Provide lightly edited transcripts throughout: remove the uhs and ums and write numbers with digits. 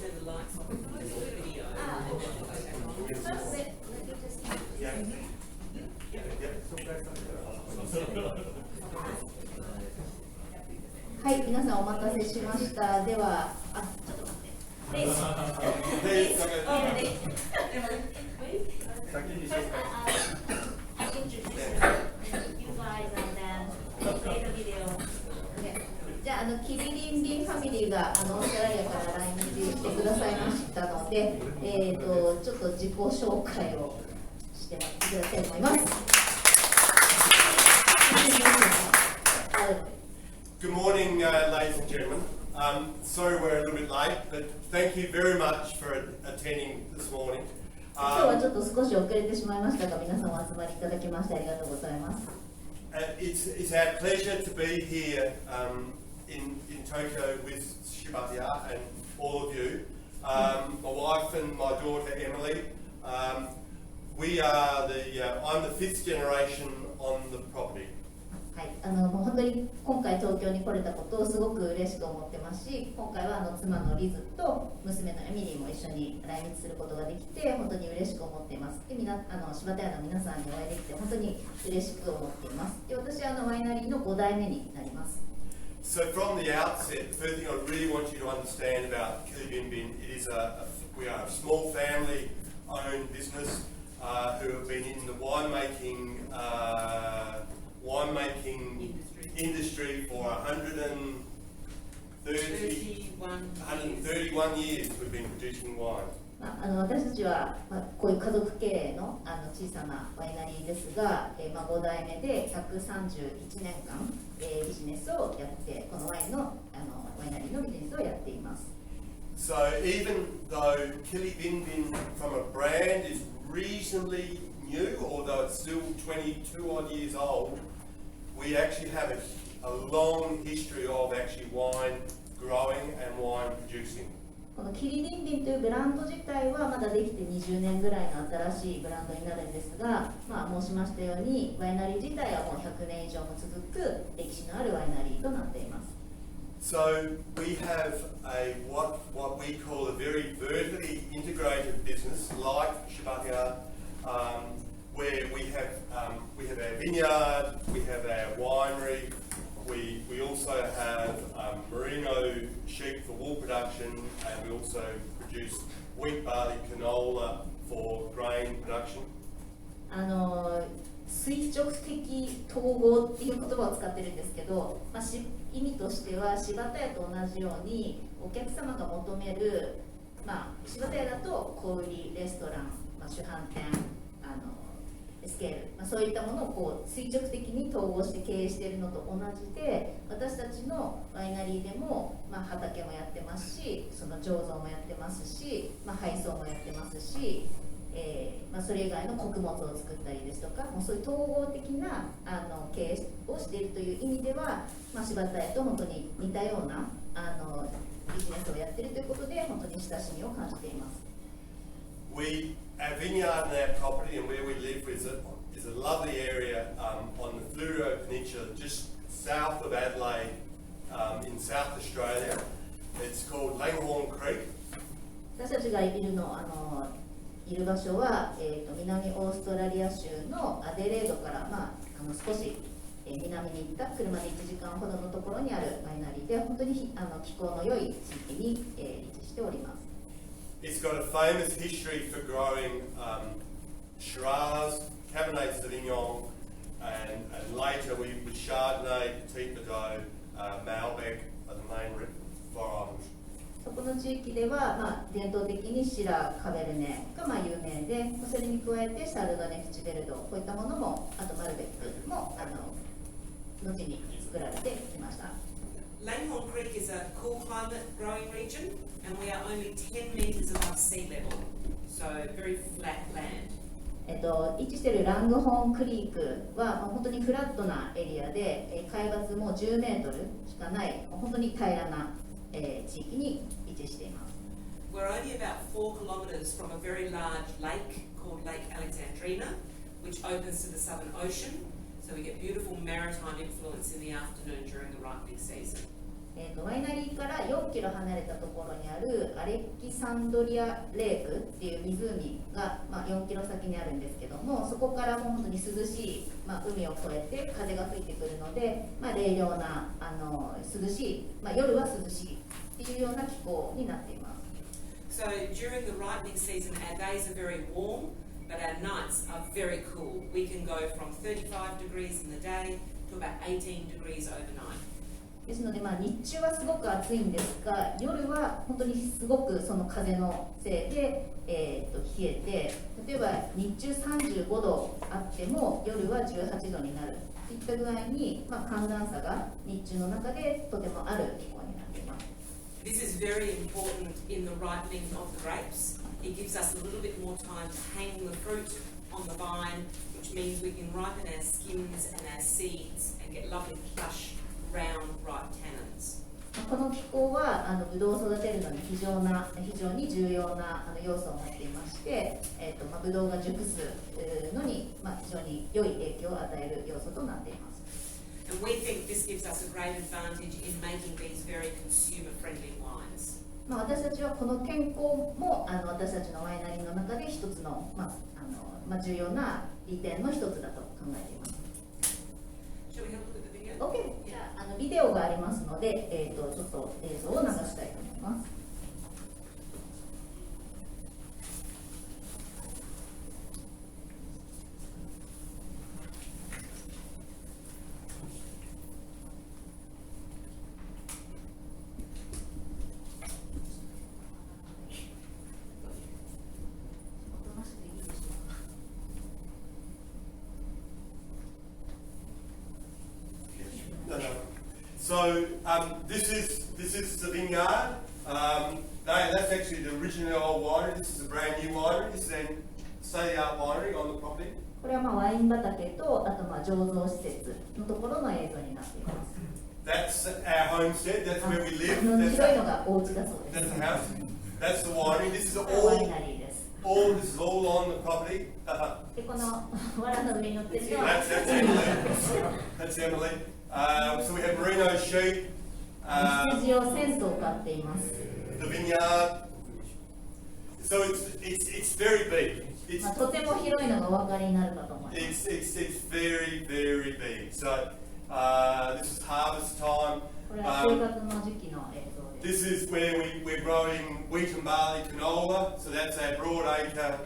turn the lights off and do the video.はい、皆さんお待たせしました。では、ちょっと待って。じゃあ、キリビンビンファミリーがオーストラリアから来日してくださいましたので、ちょっと自己紹介をしていただきたいと思います。Good morning, ladies and gentlemen. Sorry we're a little bit late, but thank you very much for attending this morning. 今日はちょっと少し遅れてしまいましたが、皆さんお集まりいただきましてありがとうございます。It's our pleasure to be here in Tokyo with Shibatya and all of you. My wife and my daughter Emily. I'm the fifth generation on the property. はい、もう本当に今回東京に来れたことをすごく嬉しく思ってますし、今回は妻のリズと娘のエミリーも一緒に来日することができて本当に嬉しく思っています。で、柴田屋の皆さんにお会いできて本当に嬉しく思っています。で、私はワイナリーの5代目になります。So from the outset, the first thing I really want you to understand about Kili Bin Bin, we are a small family-owned business who have been in the winemaking industry for 131 years. We've been producing wine. 私たちは、こういう家族経営の、小さなワイナリーですが、5代目で131年間、ビジネスをやってこのワイナリーのビジネスをやっています。So even though Kili Bin Bin from a brand is reasonably new, although it's still 22 odd years old, we actually have a long history of actually wine growing and wine producing. このキリビンビンというブランド自体はまだできて20年ぐらいの新しいブランドになるんですが、申しましたようにワイナリー自体はもう100年以上も続く歴史のあるワイナリーとなっています。So we have what we call a very vertically integrated business like Shibatya, where we have our vineyard, we have our winery, we also have merino sheep for wool production, and we also produce wheat, barley, canola for grain production. 垂直的統合っていう言葉を使ってるんですけど、意味としては柴田屋と同じようにお客様が求める、柴田屋だと小売レストラン、主販店、スケール、そういったものを垂直的に統合して経営しているのと同じで、私たちのワイナリーでも、畑もやってますし、その醸造もやってますし、配送もやってますし、それ以外の穀物を作ったりですとか、もうそういう統合的な経営をしているという意味では、柴田屋と本当に似たようなビジネスをやっているということで本当に親しみを感じています。Our vineyard and our property and where we live is a lovely area on the Fleurieu Peninsula, just south of Adelaide, in South Australia. It's called Langhorne Creek. 私たちがいる場所は、南オーストラリア州のアデレードから、少し、南に行った車で1時間ほどのところにあるワイナリーで本当に気候の良い地域に、位置しております。It's got a famous history for growing Shiraz, Cabernet Sauvignon, and later with Chardonnay, Petit Verdot, Malbec are the main varietals. そこの地域では、伝統的にシラー、カベルネが有名で、それに加えてシャルドネ、プチベルド、こういったものも、あとマルベックも後に作られてきました。Langhorne Creek is a cool climate growing region, and we are only 10 meters above sea level, so very flat land. 位置しているラングホーンクリークは本当にフラットなエリアで、海抜も10メートルしかない本当に平らな、地域に位置しています。We're only about 4 kilometers from a very large lake called Lake Alexandrina, which opens to the Southern Ocean. So we get beautiful maritime influence in the afternoon during the ripening season. ワイナリーから4キロ離れたところにあるアレキサンドリアレークっていう湖が、4キロ先にあるんですけども、そこからもう本当に涼しい、海を越えて風が吹いてくるので、冷涼な涼しい、夜は涼しいっていうような気候になっています。 So during the ripening season, our days are very warm, but our nights are very cool. We can go from 35 degrees in the day to about 18 degrees overnight. ですので、日中はすごく暑いんですが、夜は本当にすごくその風のせいで、冷えて、例えば日中35度あっても夜は18度になるといった具合に、寒暖差が日中の中でとてもある気候になっています。 This is very important in the ripening of the grapes. It gives us a little bit more time to hang the fruit on the vine, which means we can ripen our skins and our seeds and get lovely plush round ripe tannins. この気候はブドウを育てるのに非常に重要な要素を持っていまして、ブドウが熟すのに、非常に良い影響を与える要素となっています。 And we think this gives us a great advantage in making these very consumer-friendly wines. 私たちはこの天候も私たちのワイナリーの中で一つの、重要な利点の一つだと考えています。 Shall we have a look at the video? OK、じゃあビデオがありますので、ちょっと映像を流したいと思います。So this is the vineyard. That's actually the original old winery. This is a brand new winery. This is a state-of-the-art winery on the property. これはワイン畑とあと醸造施設のところの映像になっています。That's our homestead. That's where we live. 白いのがお家だそうです。 That's the house. That's the winery. This is ワイナリーです。this is all on the property. でこの藁の上に乗ってるのは That's Emily. That's Emily. So we have merino sheep. 羊を1000頭飼っています。 The vineyard. So it's very big. とても広いのがお分かりになるかと思います。It's very big. So this is harvest time. これは収穫の時期の映像です。 This is where we're growing wheat and barley canola. So that's our broad acre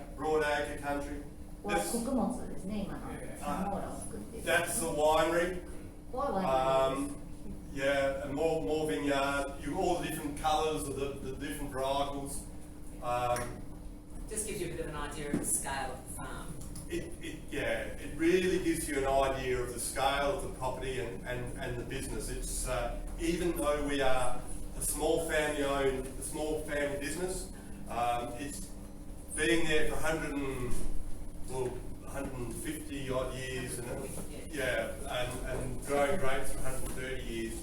country. これは穀物ですね、今のサモーラを作っている。 That's the winery. ここはワイナリーです。 Yeah, and more vineyard. All the different colours of the different varietals. Just gives you a bit of an idea of the scale of the farm. It really gives you an idea of the scale of the property and the business. It's even though we are a small family business, it's been there for 150 odd years, and growing grapes for 130 years.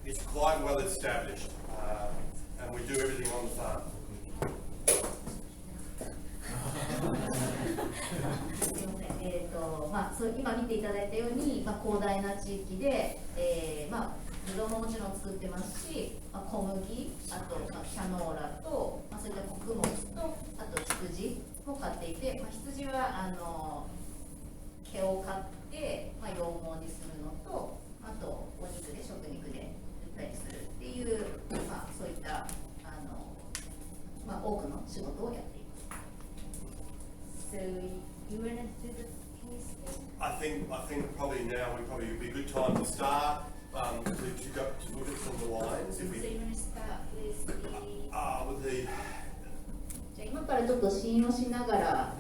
It's quite well established, and we do everything on the farm. 今見ていただいたように、広大な地域で、ブドウももちろん作ってますし、小麦、あと、キャノーラと、そういった穀物と、あと羊も飼っていて、羊は毛を刈って、羊毛にするのと、あとお肉で食肉で売ったりするっていう、そういった多くの仕事をやっています。So you want to do the tasting? I think probably now would be a good time to start to look at some of the wines. So you want to start with the じゃあ今からちょっと試飲をしながら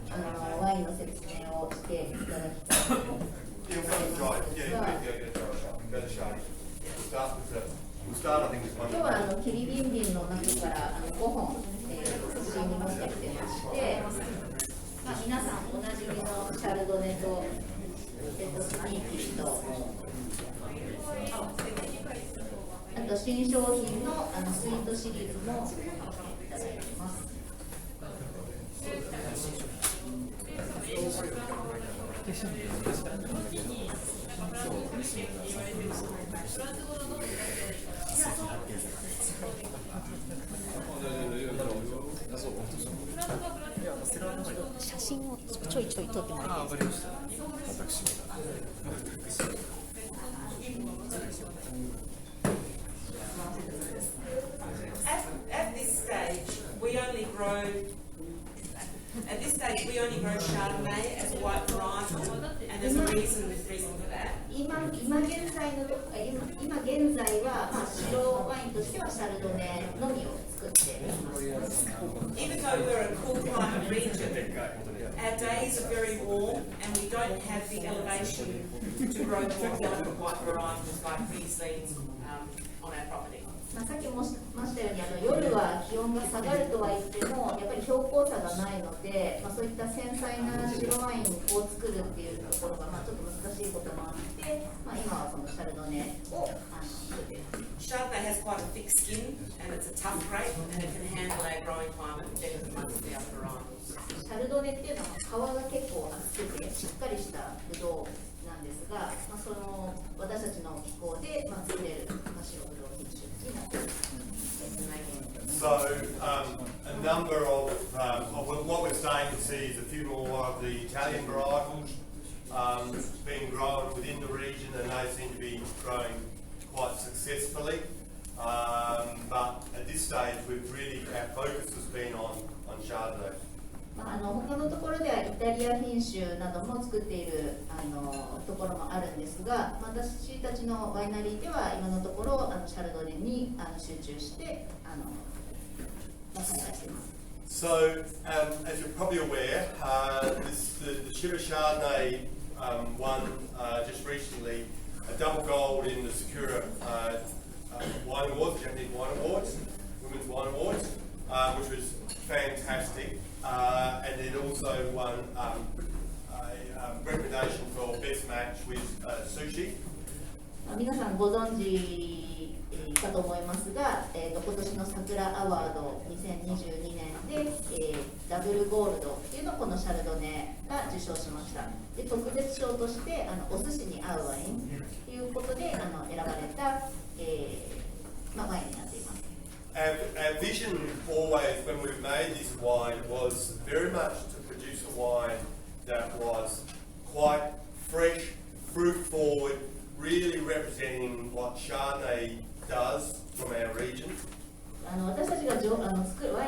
ワインの説明をしていただきたいと思います。今日はキリビンビンの中から5本試飲に持ってきてまして、皆さんおなじみのシャルドネとスニーキーと、あと新商品のスイートシリーズもいただいています。写真をちょいちょい撮ってもらっていいですか。At this stage, we only grow Chardonnay as a white varietal, and there's a reason for that. 今現在は、白ワインとしてはシャルドネのみを作っています。 Even though we're a cool climate region, our days are very warm, and we don't have the elevation to grow more delicate white varietals like Rieslings on our property. さっきも申したように夜は気温が下がるとは言ってもやっぱり標高差がないので、そういった繊細な白ワインを作るっていうところがちょっと難しいこともあって、今はそのシャルドネを作っています。 Chardonnay has quite a thick skin, and it's a tough grape, and it can handle our growing climate better than most of the other varietals. シャルドネっていうのは皮が結構厚くてしっかりしたブドウなんですが、その私たちの気候で作れる白ブドウ品種になっています。 So, a number of what we're starting to see is a few more of the Italian varietals being grown within the region, and they seem to be growing quite successfully. But at this stage, our focus has been on Chardonnay. 他のところではイタリア品種なども作っているところもあるんですが、私たちのワイナリーでは今のところシャルドネに集中して栽培しています。 So, as you're probably aware, the Shiva Chardonnay won just recently a double gold in the Sakura Wine Awards, Japanese Wine Awards, Women's Wine Awards, which was fantastic. And it also won a recommendation for best match with sushi. 皆さんご存知かと思いますが、今年の桜アワード2022年で、ダブルゴールドっていうのをこのシャルドネが受賞しました。で特別賞としてお寿司に合うワインということで選ばれた、ワインになっています。 Our vision always when we made this wine was very much to produce a wine that was quite fresh, fruit forward, really representing what Chardonnay does from our region. 私たちがワ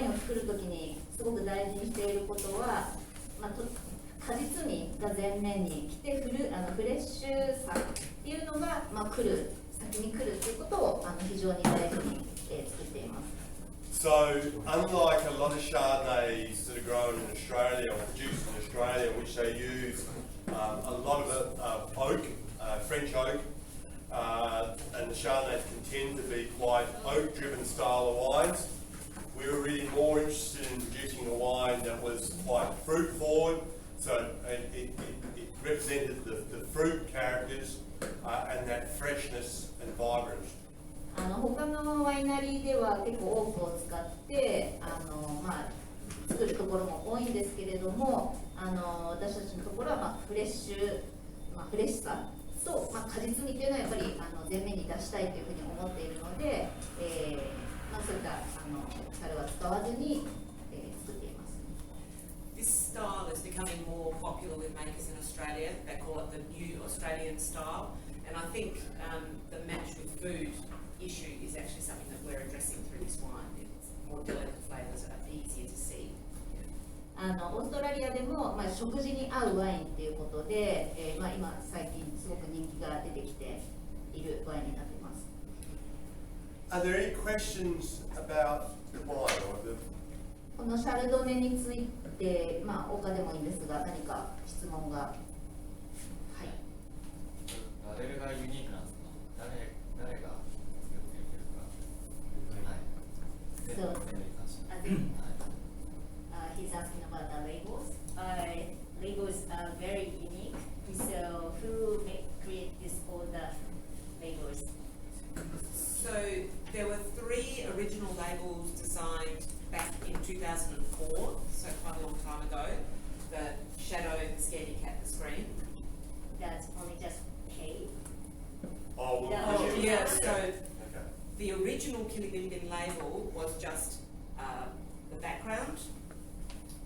インを作るときにすごく大事にしていることは、果実味が前面に来てフレッシュさっていうのが、先に来るということを非常に大事に作っています。 So, unlike a lot of Chardonnays that are grown in Australia or produced in Australia, in which they use a lot of oak, French oak, and the Chardonnays can tend to be quite oak-driven style of wines, we were really more interested in producing a wine that was quite fruit-forward, so it represented the fruit characters and that freshness and vibrance. 他のワイナリーでは結構オークを使って作るところも多いんですけれども、私たちのところはフレッシュさと、果実味というのはやっぱり前面に出したいというふうに思っているので、そういった樽は使わずに、作っています。 This style is becoming more popular with makers in Australia. They call it the new Australian style, and I think the match with food issue is actually something that we're addressing through this wine. It's more delicate flavors are easier to see. オーストラリアでも、食事に合うワインっていうことで、今最近すごく人気が出てきているワインになっています。 Are there any questions about the wine or the このシャルドネについて、他でもいいんですが、何か質問が。はい。ラベルがユニークなんですか？誰が So, he's asking about the labels. Labels are very unique. So, who create all the labels? So there were 3 original labels designed back in 2004, so quite a long time ago. The Shadow, the Scaredy Cat, the Scream. That's only just K. Yeah, so Okay. the original Kili Bin Bin label was just the background.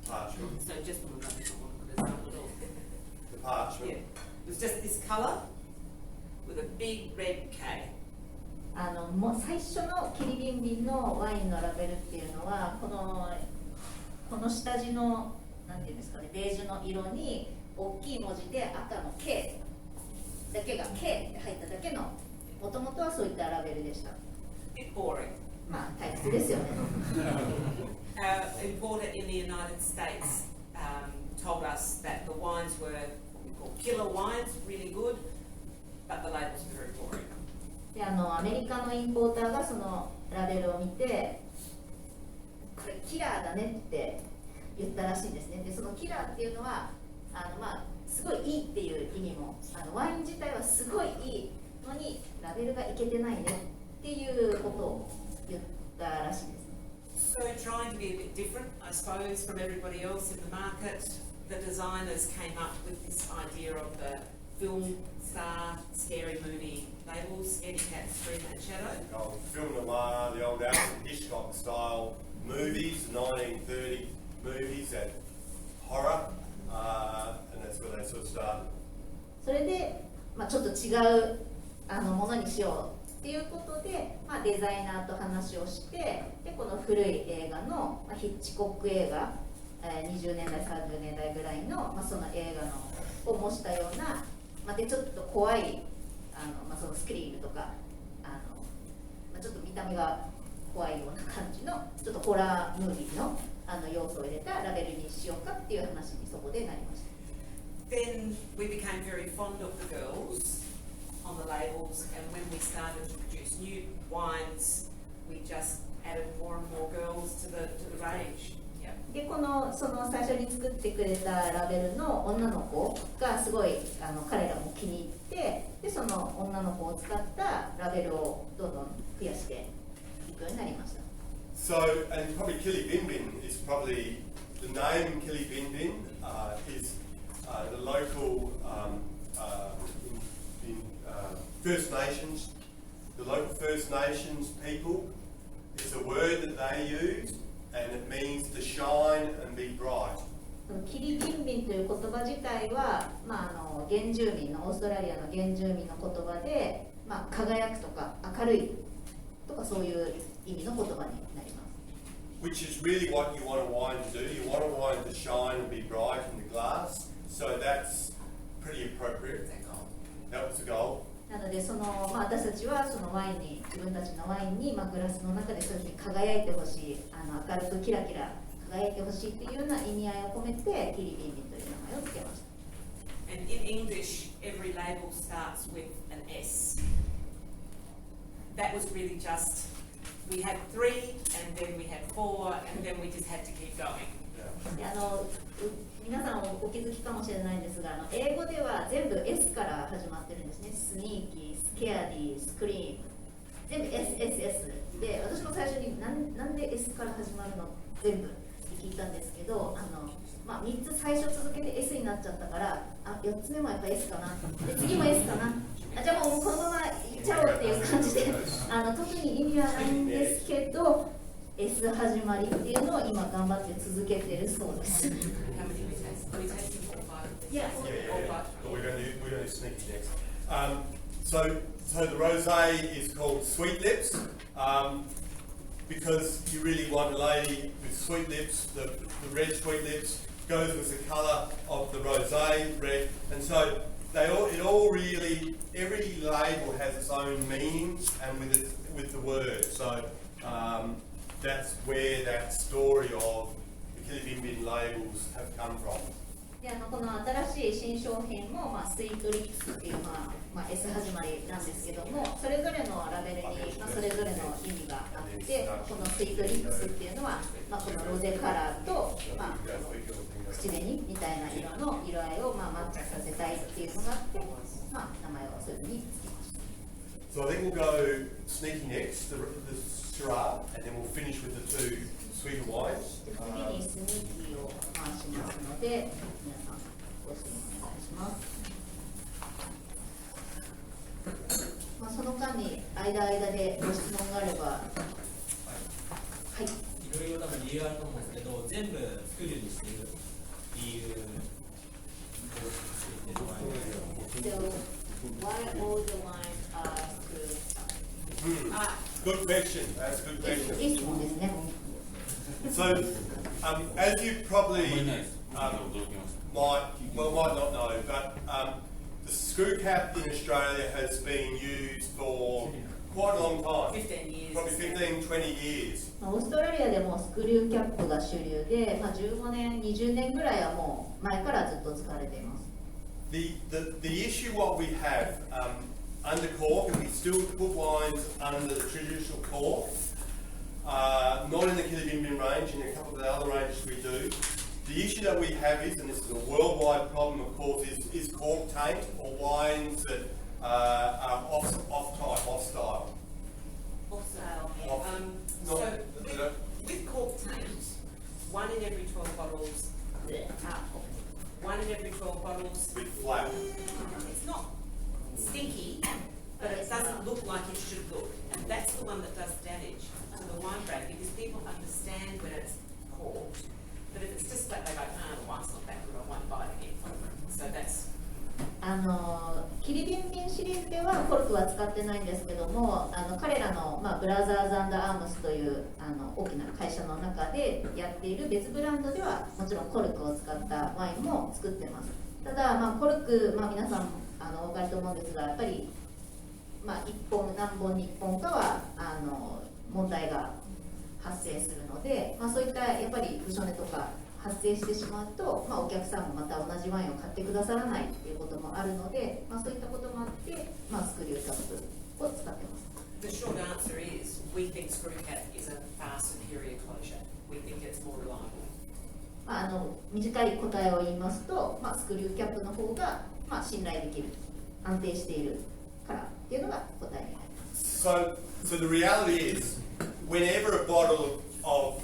Parchment. So just on the example. The parchment. Yeah, it was just this colour with a big red K. もう最初のキリビンビンのワインのラベルっていうのはこの下地のなんていうんですかね、ベージュの色に大きい文字で赤の K だけが K って入っただけの、もともとはそういったラベルでした。Bit boring. まあ退屈ですよね。Importer in the United States told us that the wines were what we call killer wines, really good, but the labels were very boring. でアメリカのインポーターがそのラベルを見て、これキラーだねって言ったらしいんですね。でそのキラーっていうのはすごいいいっていう意味も、ワイン自体はすごいいいのにラベルがいけてないねっていうことを言ったらしいです。So trying to be a bit different, I suppose, from everybody else in the market, the designers came up with this idea of the film star scary movie labels, Scaredy Cat, Scream and Shadow. Old film noir, the old Alfred Hitchcock style movies, 1930 movies, that horror, and that's where they sort of started. それで、ちょっと違うものにしようっていうことで、デザイナーと話をして、でこの古い映画の、ヒッチコック映画、20年代30年代ぐらいの、その映画のを模したような、でちょっと怖いそのスクリームとかちょっと見た目が怖いような感じのちょっとホラームービーの要素を入れたラベルにしようかっていう話にそこでなりました。Then we became very fond of the girls on the labels, and when we started to produce new wines, we just added more and more girls to the range. でその最初に作ってくれたラベルの女の子がすごい彼らも気に入って、でその女の子を使ったラベルをどんどん増やしていくようになりました。So, and probably Kili Bin Bin is probably the name Kili Bin Bin is the local First Nations, the local First Nations people. It's a word that they use, and it means to shine and be bright. キリビンビンという言葉自体は、原住民のオーストラリアの原住民の言葉で、輝くとか明るいとかそういう意味の言葉になります。Which is really what you want a wine to do. You want a wine to shine and be bright in the glass. So that's pretty appropriate. That was the goal. なので私たちはそのワインに自分たちのワインに、グラスの中でそういうふうに輝いてほしい、明るくキラキラ輝いてほしいっていうような意味合いを込めてキリビンビンという名前を付けました。And in English, every label starts with an S. That was really just, we had 3, and then we had 4, and then we just had to keep going. で皆さんお気づきかもしれないんですが、英語では全部 S から始まってるんですね。スニーキー、スケアディー、スクリーム、全部 SSS で、私も最初になんで S から始まるの全部って聞いたんですけど、3つ最初続けて S になっちゃったから、4つ目もやっぱ S かな、で次も S かな、じゃあもうこのままいっちゃおうっていう感じで、特に意味はないんですけど、S 始まりっていうのを今頑張って続けてるそうです。Yeah, but we're going to do sneaky next. So the rosé is called Sweet Lips because you really want a lady with sweet lips. The red sweet lips goes with the colour of the rosé red, and so it all really, every label has its own meaning and with the word. So that's where that story of the Kili Bin Bin labels have come from. でこの新しい新商品も、スイートリップスっていう、S 始まりなんですけども、それぞれのラベルに、それぞれの意味があって、このスイートリップスっていうのは、このロゼカラーと、口紅みたいな色の色合いを、マッチさせたいっていうのがあって、名前をそういうふうにつけました。So I think we'll go sneaky next, the Shiraz, and then we'll finish with the 2 sweeter wines. 次にスニーキーを回しますので、皆さんご質問お願いします。その間に間でご質問があれば。はい。いろいろ多分理由あると思うんですけど、全部スクリューにしている理由を教えてもらえますか。So, why all the lines are screwed? Good question. That's a good question. いい質問ですね。So, as you probably might not know, but the screw cap in Australia has been used for quite a long time. 15 years. Probably 15, 20 years. オーストラリアでもスクリューキャップが主流で、15年、20年ぐらいはもう前からずっと使われています。The issue what we have under cork, and we still put wines under the traditional cork, not in the Kili Bim Bim range, in a couple of the other ranges we do. The issue that we have is, and this is a worldwide problem of course, is cork taint or wines that are off type, off style. Also, Not- so with cork taint, 1 in every 12 bottles, 1 in every 12 bottles, Bit flat. it's not stinky, but it doesn't look like it should look. And that's the one that does damage to the wine brand, because people understand when it's corked, but if it's just flat, they go, the wine's not that good, I won't buy it again. So that's キリビンビンシリーズではコルクは使ってないんですけども、彼らの、ブラザーズ&アームスという大きな会社の中でやっている別ブランドではもちろんコルクを使ったワインも作ってます。ただ、コルク、皆さんお分かりと思うんですが、やっぱり、1本何本に1本かは問題が発生するので、そういったやっぱり不祥事とか発生してしまうと、お客さんもまた同じワインを買ってくださらないということもあるので、そういったこともあって、スクリューキャップを使ってます。the short answer is we think screw cap is a far superior closure. We think it's more reliable. 短い答えを言いますと、スクリューキャップの方が、信頼できる、安定しているからっていうのが答えになります。So the reality is, whenever a bottle of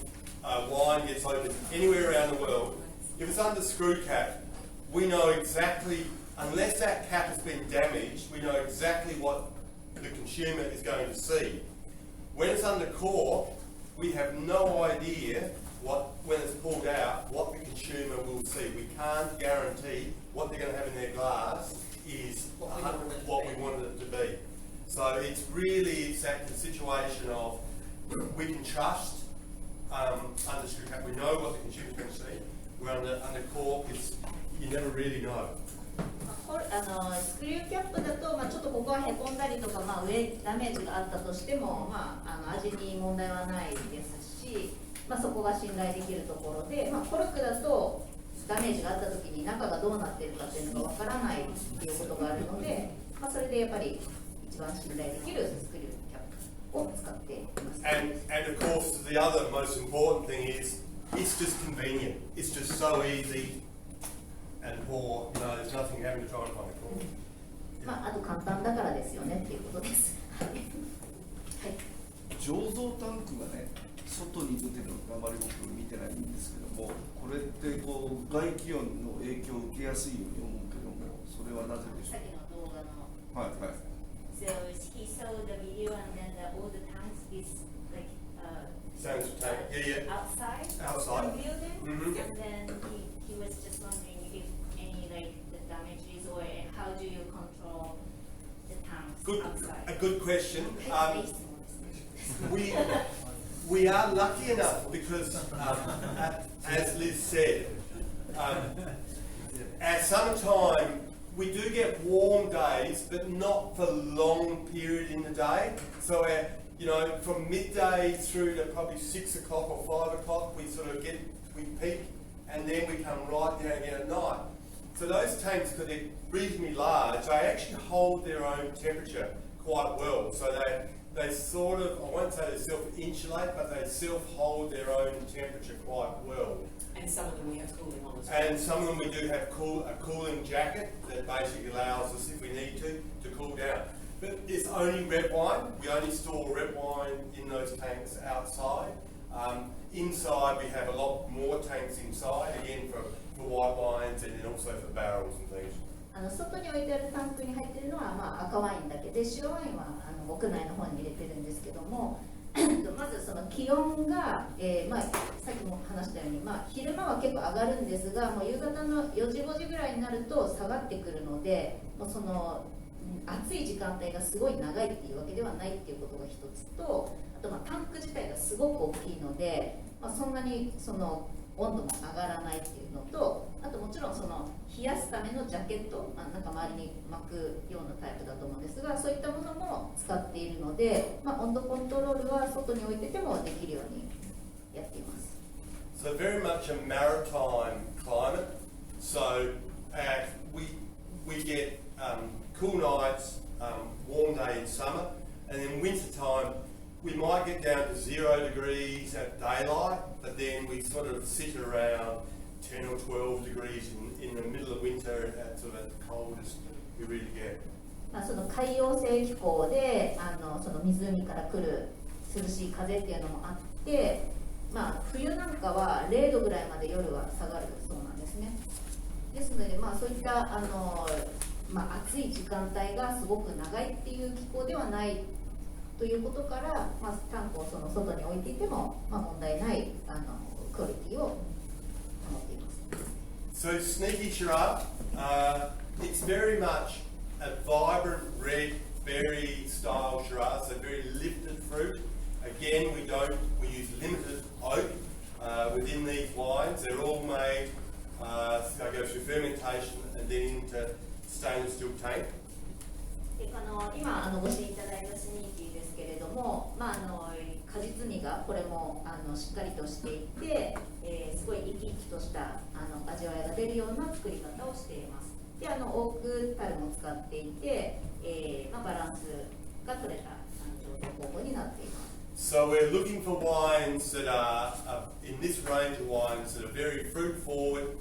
wine gets opened anywhere around the world, if it's under screw cap, we know exactly, unless that cap has been damaged, we know exactly what the consumer is going to see. When it's under cork, we have no idea when it's pulled out, what the consumer will see. We can't guarantee what they're going to have in their glass is what we wanted it to be. So it's that situation of we can trust under screw cap, we know what the consumer's going to see. Where under cork, you never really know. スクリューキャップだと、ちょっとここはへこんだりとか、上ダメージがあったとしても、味に問題はないですし、そこが信頼できるところで、コルクだとダメージがあった時に中がどうなっているかっていうのがわからないっていうことがあるので、それでやっぱり一番信頼できるスクリューキャップを使っています。And of course, the other most important thing is it's just convenient. It's just so easy and pour. There's nothing having to try and find a cork. あと簡単だからですよねっていうことです。はい。醸造タンクがね、外に出てるのあまり僕見てないんですけども、これって外気温の影響を受けやすいように思うけども、それはなぜでしょうか。さっきの動画の。はいはい。So he saw the video and then all the tanks is like Sounds tank. Yeah. outside Outside. the building, Mhm. and then he was just wondering if any like the damages or how do you control the tanks outside? A good question. We are lucky enough because, as Liz said, at summertime we do get warm days, but not for long period in the day. So from midday through to probably 6 o'clock or 5 o'clock, we peak, and then we come right down again at night. So those tanks, because they're reasonably large, they actually hold their own temperature quite well. So they sort of, I won't say they self-insulate, but they self-hold their own temperature quite well. And some of them we have cooling on as well. And some of them we do have a cooling jacket that basically allows us, if we need to cool down. But it's only red wine. We only store red wine in those tanks outside. Inside we have a lot more tanks inside, again for white wines and then also for barrels and things. 外に置いてあるタンクに入ってるのは、赤ワインだけで、白ワインは屋内の方に入れてるんですけども、まずその気温が、さっきも話したように、昼間は結構上がるんですが、もう夕方の4時5時ぐらいになると下がってくるので、もうその暑い時間帯がすごい長いっていうわけではないっていうことが一つと、あとタンク自体がすごく大きいので、そんなにその温度も上がらないっていうのと、あともちろんその冷やすためのジャケット、なんか周りに巻くようなタイプだと思うんですが、そういったものも使っているので、温度コントロールは外に置いててもできるようにやっています。So very much a maritime climate. So we get cool nights, warm day in summer, and in winter time we might get down to 0 degrees at daylight, but then we sort of sit around 10 or 12 degrees in the middle of winter at sort of the coldest we really get. その海洋性気候でその湖から来る涼しい風っていうのもあって、冬なんかは0度ぐらいまで夜は下がるそうなんですね。ですので、そういった暑い時間帯がすごく長いっていう気候ではないということから、タンクをその外に置いていても、問題ないクオリティを持っています。So Sneaky Shiraz, it's very much a vibrant red berry style Shiraz, so very lifted fruit. Again, we use limited oak within these wines. They're all made, they go through fermentation and then into stainless steel tank. 今ご指摘いただいたスニーキーですけれども、果実味がこれもしっかりとしていて、すごい生き生きとした味わいが出るような作り方をしています。で、オーク樽も使っていて、バランスが取れた醸造方法になっています。So we're looking for wines that are in this range of wines that are very fruit forward,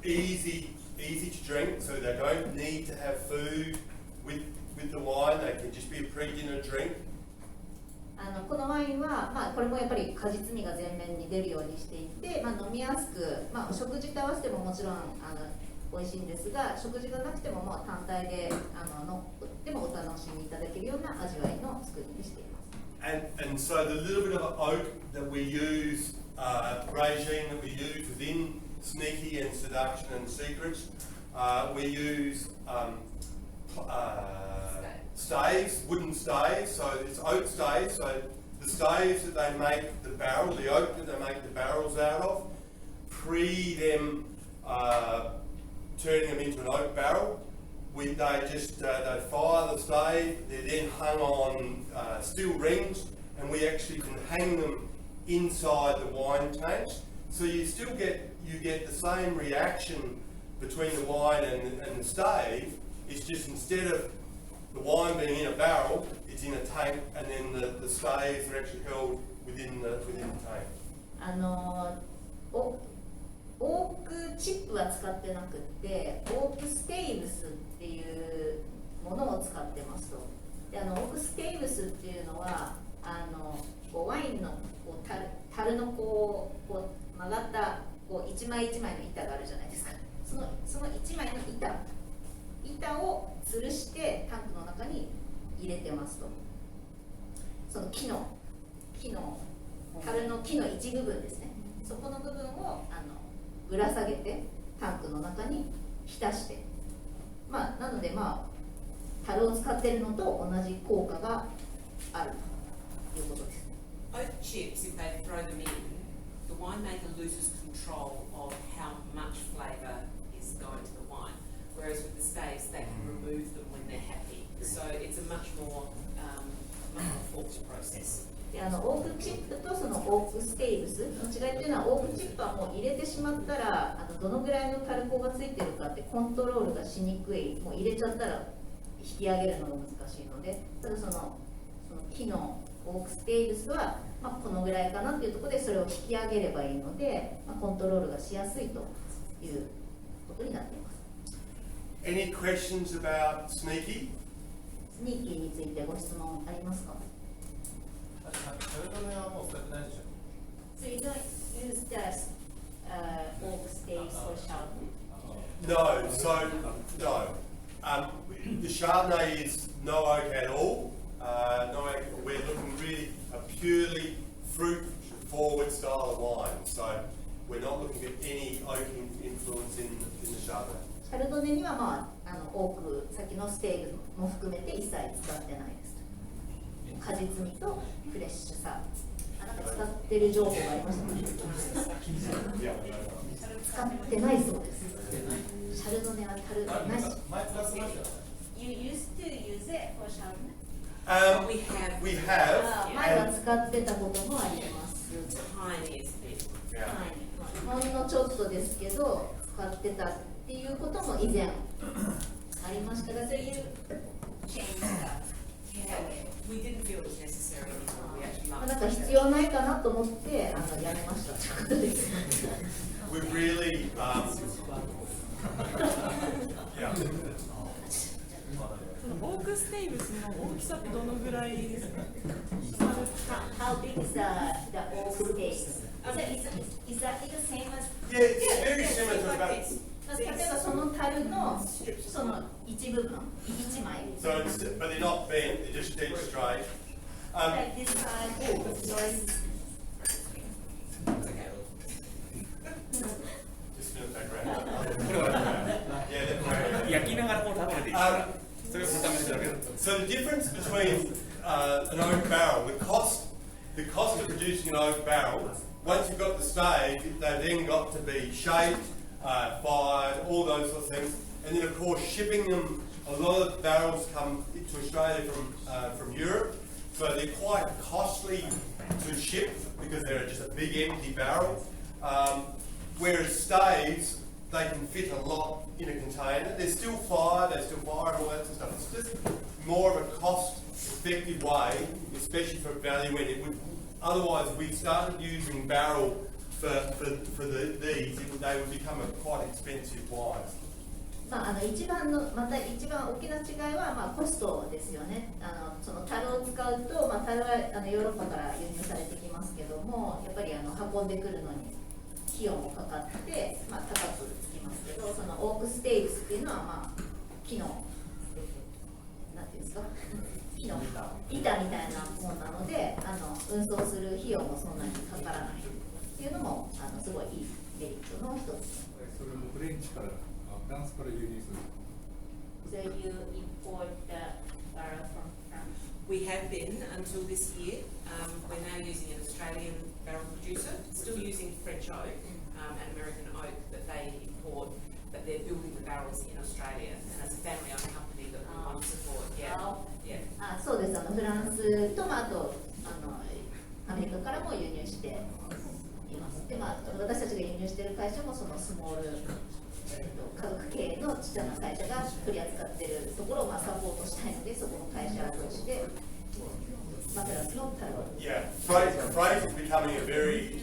easy to drink, so they don't need to have food with the wine. They can just be a pre-dinner drink. このワインは、これもやっぱり果実味が前面に出るようにしていて、飲みやすく、食事と合わせてももちろん美味しいんですが、食事がなくても単体ででもお楽しみいただけるような味わいの作りにしています。And so the little bit of oak that we use, regime that we use within Sneaky and Seduction and Secrets, we use staves, wooden staves, so it's oak staves, so the staves that they make the barrel, the oak that they make the barrels out of, them turning them into an oak barrel, they fire the stave, they're then hung on steel rings, and we actually can hang them inside the wine tanks, so you get the same reaction between the wine and the stave. It's just instead of the wine being in a barrel, it's in a tank, and then the staves are actually held within the tank. オークチップは使ってなくってオークステイブスっていうものを使ってますと。でオークステイブスっていうのはワインの樽の曲がった一枚一枚の板があるじゃないですか。その一枚の板を吊るしてタンクの中に入れてますと。その樽の木の一部分ですね。そこの部分をぶら下げてタンクの中に浸して、なので樽を使っているのと同じ効果があるということです。Oak chips, if they throw them in, the winemaker loses control of how much flavour is going to the wine. Whereas with the staves, they can remove them when they're happy. So it's a much more forced process. でオークチップとそのオークステイブスの違いっていうのは、オークチップはもう入れてしまったらどのぐらいの樽香がついてるかってコントロールがしにくい。もう入れちゃったら引き上げるのが難しいので、ただその木のオークステイブスは、このぐらいかなっていうところでそれを引き上げればいいので、コントロールがしやすいということになっています。Any questions about Sneaky? スニーキーについてご質問ありますか？So you don't use just oak staves for shouting? No. The Chardonnay is no oak at all. No oak. We're looking really a purely fruit-forward style of wine. So we're not looking at any oak influence in the Chardonnay. シャルドネには、まあ、多く先のステールも含めて一切使ってないです。果実味とフレッシュさ。なんか使ってる情報がありましたか？使ってないそうです。シャルドネは樽なし。You used to use it for Chardonnay? We have. 前は使ってたこともあります。 Tiniest bit. ほんのちょっとですけど使ってたっていうことも以前ありましたが、そういう Change that. Yeah, we didn't feel it was necessary anymore. We actually なん liked か it. 必要ないかなと思ってやめましたということです。We really. Yeah. オークステイルスの大きさってどのぐらいですか？ How big is the oak case? Is that the same as? Yeah, it's very similar to about. 例えばその樽のその一部分、一枚。 So, but they're not bent; they're just dead straight. Like this side? Just in the background. Yeah, that's right. 焼きながらこう食べれていいですか？それを見た目するだけだと。 So the difference between an oak barrel, the cost of producing an oak barrel, once you've got the stage, they've then got to be shaped, fired, all those sorts of things, and then of course shipping them. A lot of barrels come to Australia from Europe, so they're quite costly to ship because they're just a big empty barrel. Whereas staves, they can fit a lot in a container. They're still fired, they still fire and all that sort of stuff. It's just more of a cost-effective way, especially for value when it would. Otherwise, if we started using barrel for these, they would become a quite expensive wine. まあ、一番大きな違いは、まあ、コストですよね。その樽を使うと、まあ、樽はヨーロッパから輸入されてきますけども、やっぱり運んでくるのに費用もかかって、まあ、高くつきますけど、そのオークステイルスっていうのは、まあ、木のなんていうんですか、木の板みたいなものなので、運送する費用もそんなにかからないっていうのもすごいいいメリットの一つ。それもフレンチからフランスから輸入する。 So you import the barrel from France? We have been until this year. We're now using an Australian barrel producer, still using French oak and American oak that they import, but they're building the barrels in Australia, and it's a family-owned company that we want to support. Yeah, yeah. そうです。フランスと、まあ、あとアメリカからも輸入しています。で、まあ、私たちが輸入している会社もそのスモール家族経営のちっちゃな会社が取り扱っているところを、まあ、サポートしたいので、そこの会社としてマテラスの樽を。Yeah, freight is becoming a very